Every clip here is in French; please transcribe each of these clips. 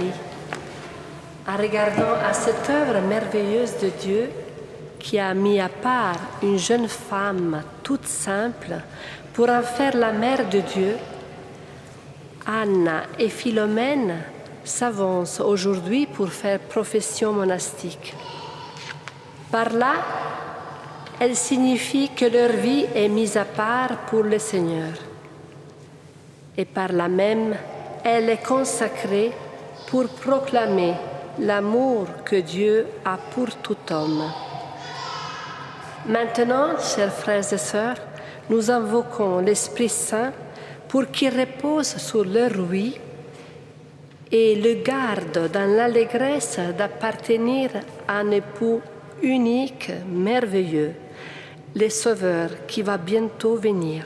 Zacharie, en regardant à cette œuvre merveilleuse de Dieu qui a mis à part une jeune femme toute simple pour en faire la mère de Dieu, Anna et Philomène s'avancent aujourd'hui pour faire profession monastique. Par là, elle signifie que leur vie est mise à part pour le Seigneur. Et par là même, elle est consacrée pour proclamer l'amour que Dieu a pour tout homme. Maintenant, chers frères et sœurs, nous invoquons l'Esprit Saint pour qu'il repose sur leur oui et le garde dans l'allégresse d'appartenir à un époux unique, merveilleux, le Sauveur qui va bientôt venir.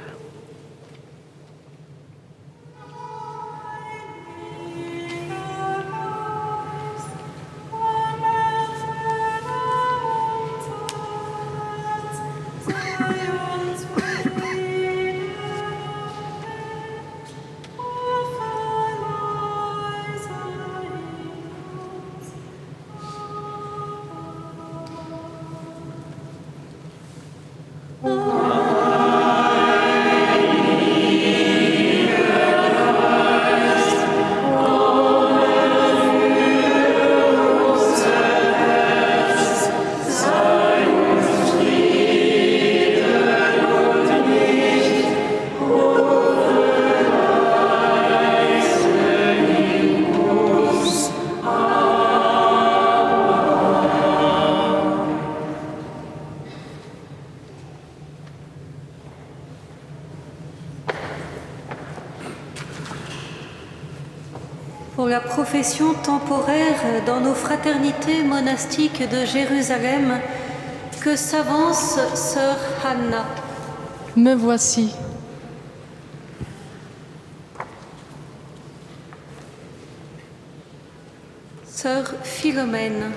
Pour la profession temporaire dans nos fraternités monastiques de Jérusalem, que s'avance sœur Anna. Me voici. Sœur Philomène.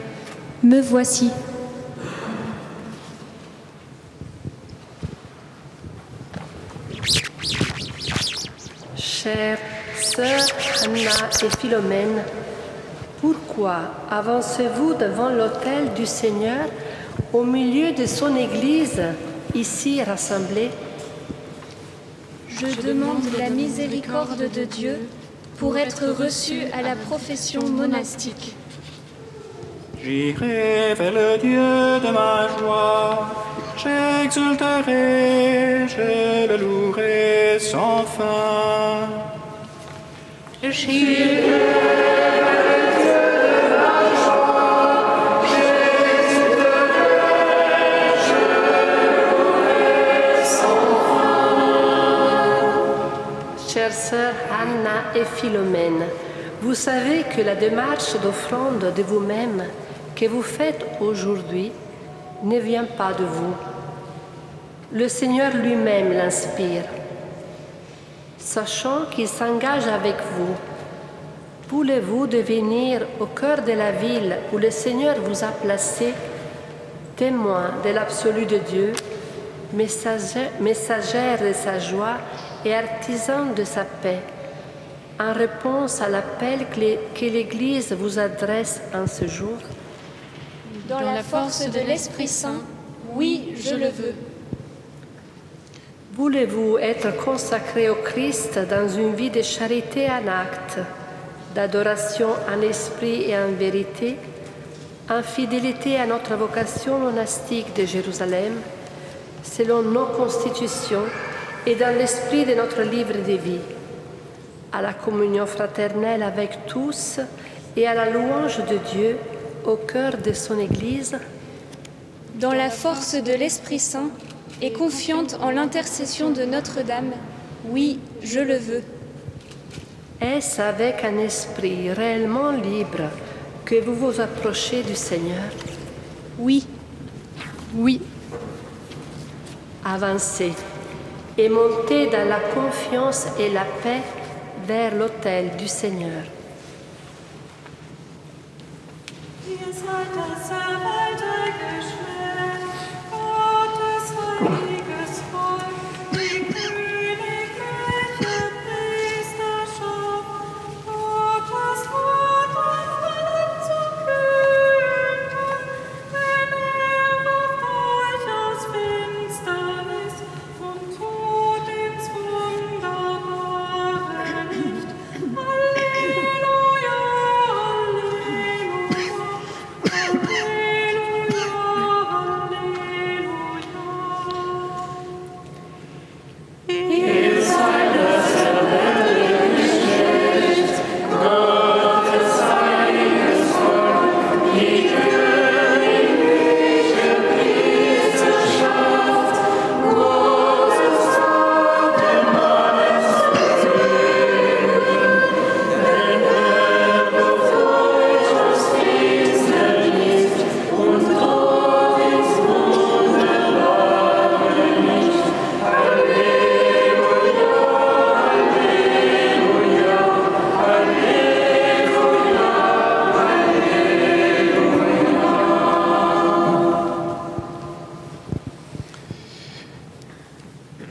Me voici. Chères sœurs Anna et Philomène, pourquoi avancez-vous devant l'autel du Seigneur au milieu de son Église, ici rassemblée? Je demande la miséricorde de Dieu pour être reçu à la profession monastique. J'irai vers le Dieu de ma joie, j'exulterai, je le louerai sans fin. J'irai vers le Dieu de ma joie, j'exulterai, je le louerai sans fin. Chères sœurs Anna et Philomène, vous savez que la démarche d'offrande de vous-même que vous faites aujourd'hui ne vient pas de vous. Le Seigneur lui-même l'inspire. Sachant qu'il s'engage avec vous, voulez-vous devenir au cœur de la ville où le Seigneur vous a placé, témoin de l'absolu de Dieu, messagère de sa joie et artisan de sa paix, en réponse à l'appel que l'Église vous adresse en ce jour? Dans la force de l'Esprit Saint, oui, je le veux. Voulez-vous être consacré au Christ dans une vie de charité en acte, d'adoration en esprit et en vérité, en fidélité à notre vocation monastique de Jérusalem, selon nos constitutions et dans l'esprit de notre livre de vie, à la communion fraternelle avec tous et à la louange de Dieu au cœur de son Église? Dans la force de l'Esprit Saint et confiante en l'intercession de Notre-Dame, oui, je le veux. Est-ce avec un esprit réellement libre que vous vous approchez du Seigneur? Oui. Oui. Avancez et montez dans la confiance et la paix vers l'autel du Seigneur. Ihr seid das erwählte Geschlecht, Gottes heiliges Volk, die königliche Priesterschaft, Gottes Wort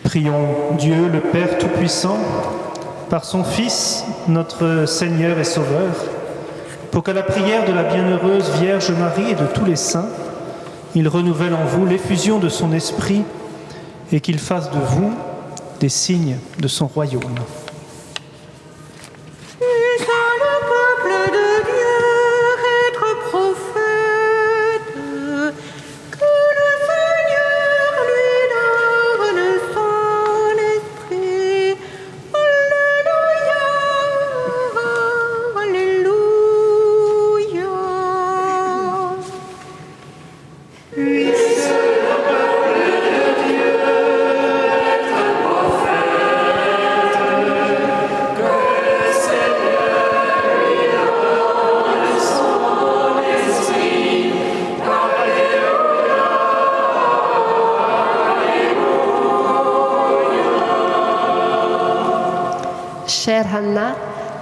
Prions Dieu, le Père Tout-Puissant, par son Fils, notre Seigneur et Sauveur, pour qu'à la prière de la bienheureuse Vierge Marie et de tous les saints, il renouvelle en vous l'effusion de son esprit et qu'il fasse de vous des signes de son royaume. Chère Anna,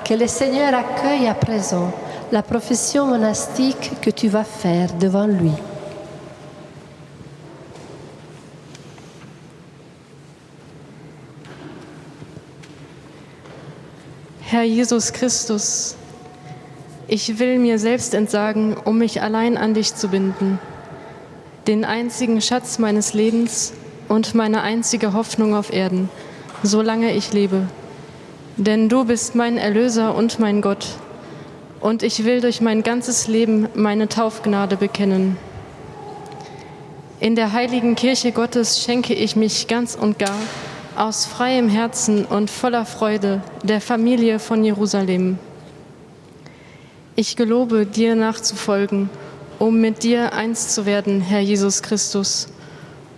que le Seigneur accueille à présent la profession monastique que tu vas faire devant lui. Herr Jesus Christus, ich will mir selbst entsagen, um mich allein an dich zu binden, den einzigen Schatz meines Lebens und meine einzige Hoffnung auf Erden, solange ich lebe. Denn du bist mein Erlöser und mein Gott, und ich will durch mein ganzes Leben meine Taufgnade bekennen. In der heiligen Kirche Gottes schenke ich mich ganz und gar aus freiem Herzen und voller Freude der Familie von Jerusalem. Ich gelobe, dir nachzufolgen, um mit dir eins zu werden, Herr Jesus Christus,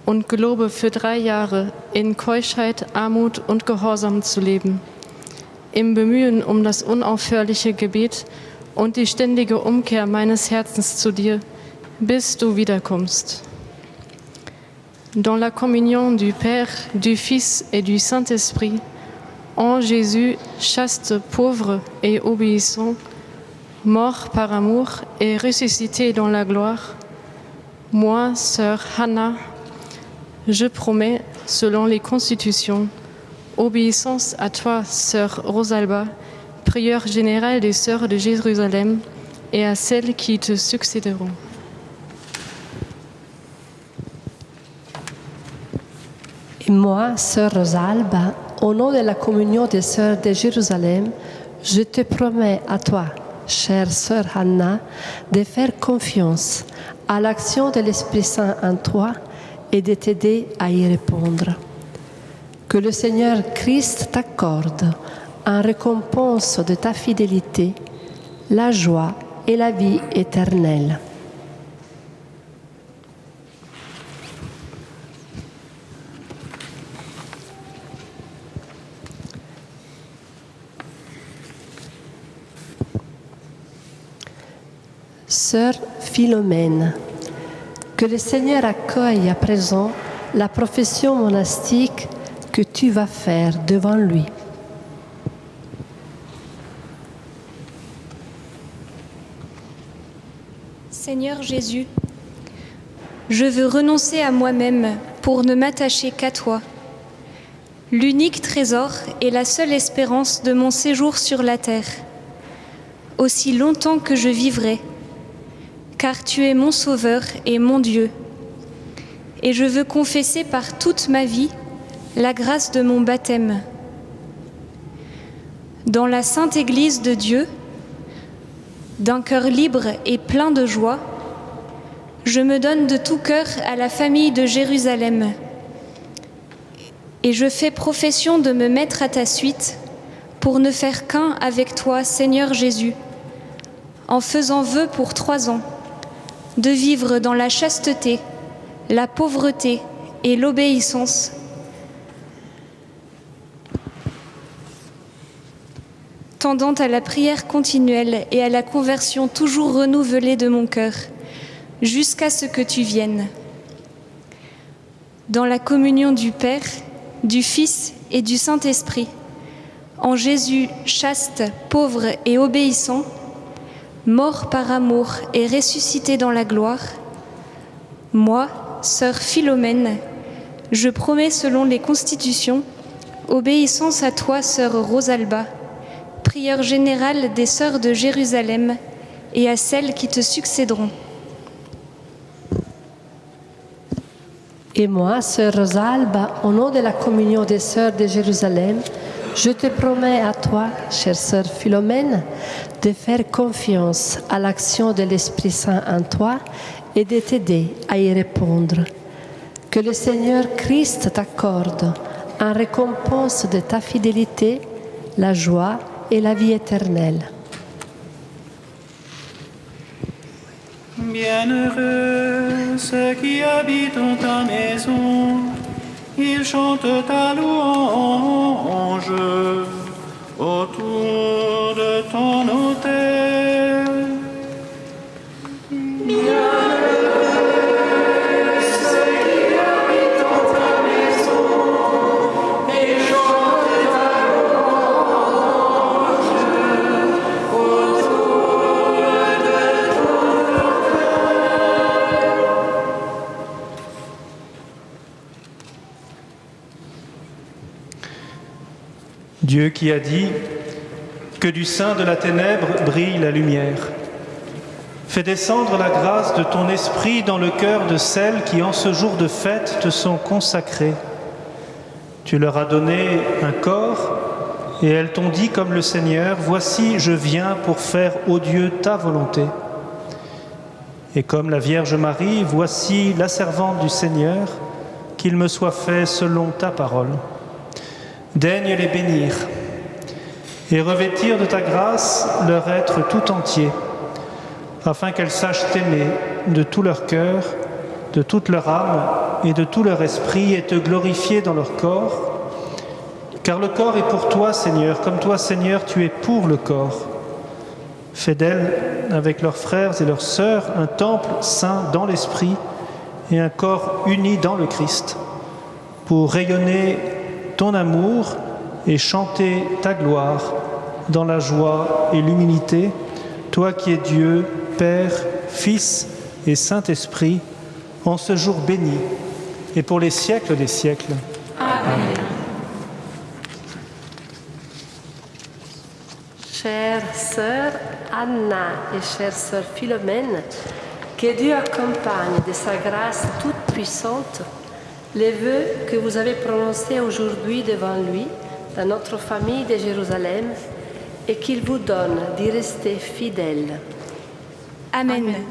und gelobe für 3 Jahre in Keuschheit, Armut und Gehorsam zu leben, im Bemühen um das unaufhörliche Gebet und die ständige Umkehr meines Herzens zu dir, bis du wiederkommst. Dans la communion du Père, du Fils et du Saint-Esprit, en Jésus, chaste, pauvre et obéissant, mort par amour et ressuscité dans la gloire, moi, sœur Hannah, je promets, selon les constitutions, obéissance à toi, sœur Rosalba, prieure générale des sœurs de Jérusalem, et à celles qui te succéderont. Et moi, sœur Rosalba, au nom de la communion des sœurs de Jérusalem, je te promets à toi, chère sœur Hannah, de faire confiance à l'action de l'Esprit Saint en toi et de t'aider à y répondre. Que le Seigneur Christ t'accorde, en récompense de ta fidélité, la joie et la vie éternelle. Sœur Philomène, que le Seigneur accueille à présent la profession monastique que tu vas faire devant lui. Seigneur Jésus, je veux renoncer à moi-même pour ne m'attacher qu'à toi, l'unique trésor et la seule espérance de mon séjour sur la terre, aussi longtemps que je vivrai, car tu es mon Sauveur et mon Dieu, et je veux confesser par toute ma vie la grâce de mon baptême. Dans la Sainte Église de Dieu, d'un cœur libre et plein de joie, je me donne de tout cœur à la famille de Jérusalem, et je fais profession de me mettre à ta suite pour ne faire qu'un avec toi, Seigneur Jésus, en faisant vœu pour 3 ans, de vivre dans la chasteté, la pauvreté et l'obéissance, tendant à la prière continuelle et à la conversion toujours renouvelée de mon cœur, jusqu'à ce que tu viennes. Dans la communion du Père, du Fils et du Saint-Esprit, en Jésus chaste, pauvre et obéissant, mort par amour et ressuscité dans la gloire, moi, sœur Philomène, Je promets selon les constitutions, obéissance à toi, sœur Rosalba, prieure générale des sœurs de Jérusalem, et à celles qui te succéderont. Et moi, sœur Rosalba, au nom de la communion des sœurs de Jérusalem, je te promets à toi, chère sœur Philomène, de faire confiance à l'action de l'Esprit Saint en toi et de t'aider à y répondre. Que le Seigneur Christ t'accorde, en récompense de ta fidélité, la joie et la vie éternelle. Bienheureux ceux qui habitent dans ta maison, ils chantent ta louange autour de ton autel. Dieu qui a dit que du sein de la ténèbre brille la lumière. Fais descendre la grâce de ton esprit dans le cœur de celles qui, en ce jour de fête, te sont consacrées. Tu leur as donné un corps et elles t'ont dit comme le Seigneur, « Voici, je viens pour faire, ô Dieu, ta volonté. » Et comme la Vierge Marie, voici la servante du Seigneur, qu'il me soit fait selon ta parole. Daigne les bénir et revêtir de ta grâce leur être tout entier, afin qu'elles sachent t'aimer de tout leur cœur, de toute leur âme et de tout leur esprit, et te glorifier dans leur corps. Car le corps est pour toi, Seigneur, comme toi, Seigneur, tu es pour le corps. Fais d'elles, avec leurs frères et leurs sœurs, un temple saint dans l'esprit et un corps uni dans le Christ, pour rayonner ton amour et chanter ta gloire dans la joie et l'humilité, toi qui es Dieu, Père, Fils et Saint-Esprit, en ce jour béni et pour les siècles des siècles. Amen. Chère sœur Anna et chère sœur Philomène, que Dieu accompagne de sa grâce toute puissante les vœux que vous avez prononcés aujourd'hui devant lui, dans notre famille de Jérusalem, et qu'il vous donne d'y rester fidèle. Amen. Amen.